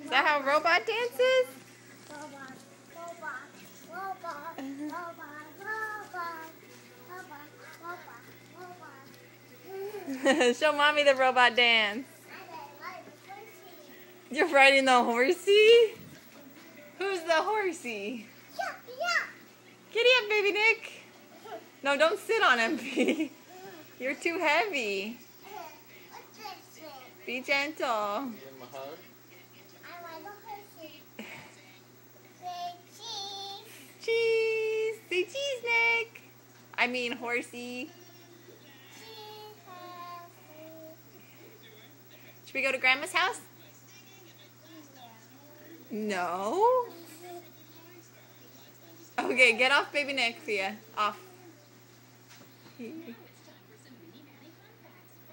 Is that how robot dances? Robot, robot, robot, robot, robot, robot, robot. Show mommy the robot dance. You're riding the horsey? Who's the horsey? Giddy up, baby Nick. No, don't sit on him, P. You're too heavy. Be gentle. Give him a hug. Cheese. Say cheese, Nick. I mean horsey. Should we go to Grandma's house? No. Okay, get off baby Nick, Fia. Off.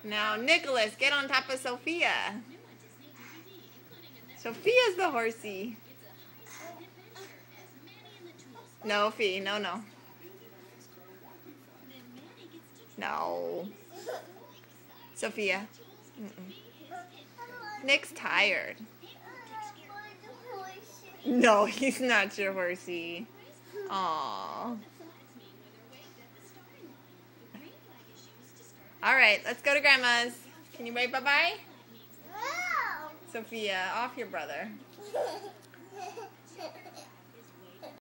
Now, Nicholas, get on top of Sophia. Sophia's the horsey. No, Fee, no, no. No. Sophia. Nick's tired. No, he's not your horsey. Aww. Alright, let's go to Grandma's. Can you wave bye-bye? Sophia, off your brother.